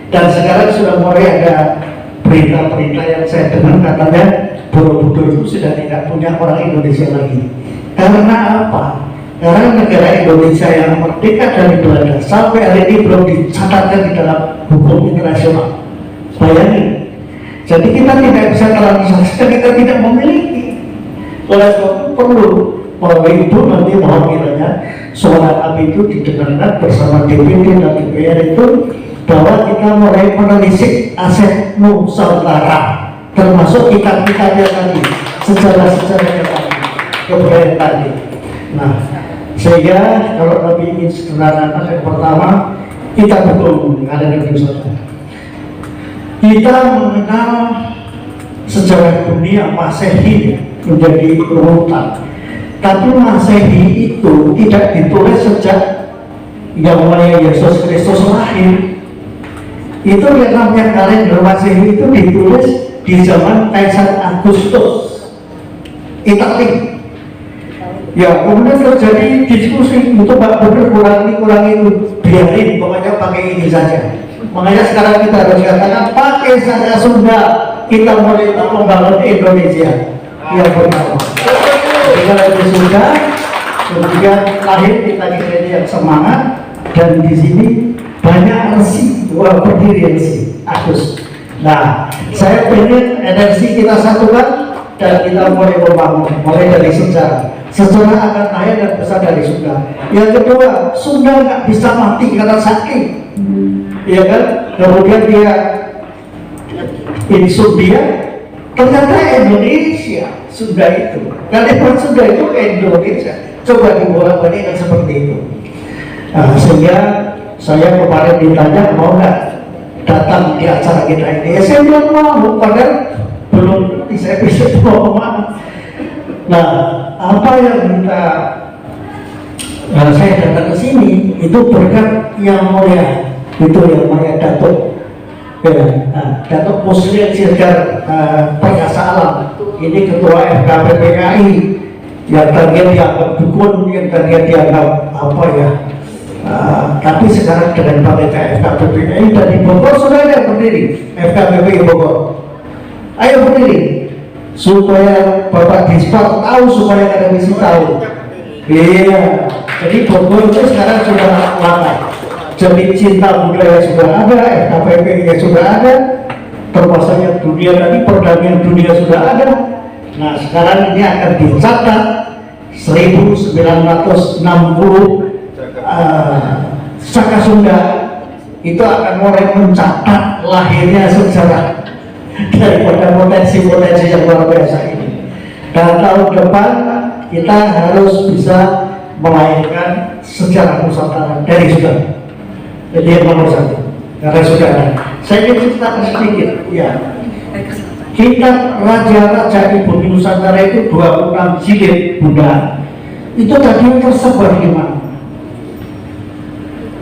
Dan sekarang sudah mulai ada berita-berita yang saya dengar katanya Borobudur itu sudah tidak punya orang Indonesia lagi. Karena apa? Karena negara Indonesia yang merdeka dari Belanda sampai hari ini belum dicatatkan di dalam hukum internasional. Bayangin. Jadi kita tidak bisa transaksi, kita tidak memiliki. Oleh sebab itu perlu bahwa Ibu nanti mohon kiranya suara kami itu didengarkan bersama DPD dan DPR itu bahwa kita mulai menelisik aset Nusantara, termasuk kitab-kitabnya tadi, sejarah-sejarahnya tadi, kebudayaan tadi. Nah, sehingga kalau kami ingin sederhana, yang pertama kita betul ada di Nusantara. Kita mengenal sejarah dunia Masehi menjadi urutan. Tapi Masehi itu tidak ditulis sejak Yang Mulia Yesus Kristus lahir. Itu yang namanya kalender Masehi itu ditulis di zaman Kaisar Agustus Italia. Ya kemudian terjadi diskusi itu Pak benar kurangi itu, biarin pokoknya pakai ini saja. Makanya sekarang kita harus katakan pakai saja Sunda, kita mulai membangun Indonesia yang pertama. Kalau itu sudah, kemudian lahir kita ini yang semangat, dan di sini banyak resi, berdiri resi Agus. Nah, saya ingin energi kita satukan dan kita mulai membangun, mulai dari sejarah. Sejarah akan lahir dan besar dari Sunda. Yang kedua, Sunda nggak bisa mati karena sakit, ya kan? Kemudian dia insur dia, ternyata Indonesia. Sunda itu, kalimat Sunda itu Indonesia. Coba dibolak-balikan seperti itu. Nah, sehingga saya kemarin ditanya mau nggak datang di acara kita ini. Ya, saya bilang mau, padahal belum saya bisa ngomong. Nah, apa yang kita saya datang ke sini itu berkat yang mulia, itu yang mulia Datuk. Datuk Muslim Sirgar Perkasa Alam, ini ketua FKPPKI yang tadinya dianggap dukun, yang tadinya dianggap apa ya, tapi sekarang dengan pakai FKPPKI dan di Bogor sudah ada berdiri FKPPI Bogor. Ayo berdiri supaya Bapak Dispar tahu, supaya akademisi tahu. Iya, jadi Bogor itu sekarang sudah langka. Jadi cinta budaya sudah ada, FKPP sudah ada, termasuk dunia tadi, perdamaian dunia sudah ada. Nah sekarang ini akan dicatat 1960 Saka Sunda itu akan mulai mencatat lahirnya sejarah daripada potensi-potensi yang luar biasa ini. Dan tahun depan kita harus bisa melahirkan sejarah Nusantara dari Sunda. Jadi yang nomor satu, karena sudah ada. Saya ingin ceritakan sedikit, ya. Kitab Raja-Raja Ibu Nusantara itu 26 jilid Bunda. Itu tadi tersebar di mana?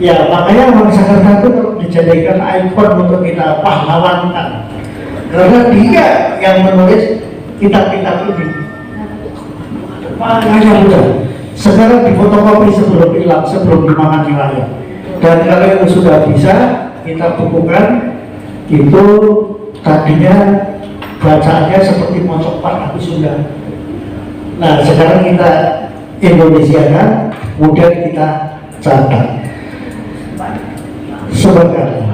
Ya, makanya orang Jakarta itu dijadikan ikon untuk kita pahlawankan. Karena dia yang menulis kitab-kitab ini. Makanya udah. Sekarang difotokopi sebelum hilang, sebelum dimakan raya. Dan kalau itu sudah bisa kita bukukan, itu tadinya bacaannya seperti Mojopat tapi Sunda. Nah sekarang kita Indonesia kan, kemudian kita catat. sebenarnya.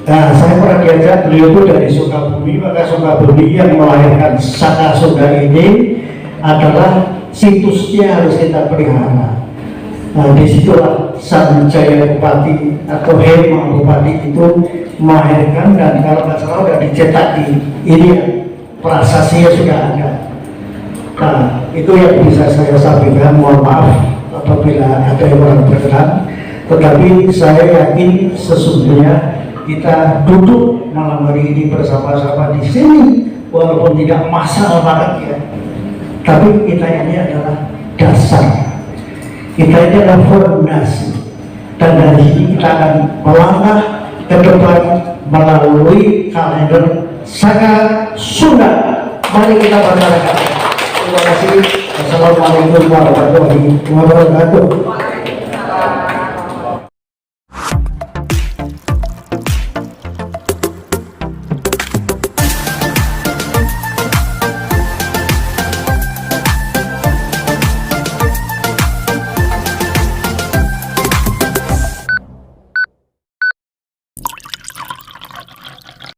Nah, saya pernah diajak, beliau itu dari Sukabumi, maka Sukabumi yang melahirkan Saka Sunda ini adalah situsnya harus kita pelihara. Nah, disitulah Sang Jaya Bupati atau Hema Bupati itu melahirkan, dan kalau nggak salah sudah dicetak di ini, prasasinya sudah ada. Nah, itu yang bisa saya sampaikan. Mohon maaf apabila ada yang kurang berkenan, tetapi saya yakin sesungguhnya kita duduk malam hari ini bersama-sama di sini, walaupun tidak massal banget ya, tapi kita ini adalah dasar, kita ini adalah fondasi, dan dari sini kita akan melangkah ke depan melalui kalender Saka Sunda. Mari kita berkata-kata. Terima kasih. Wassalamualaikum warahmatullahi wabarakatuh.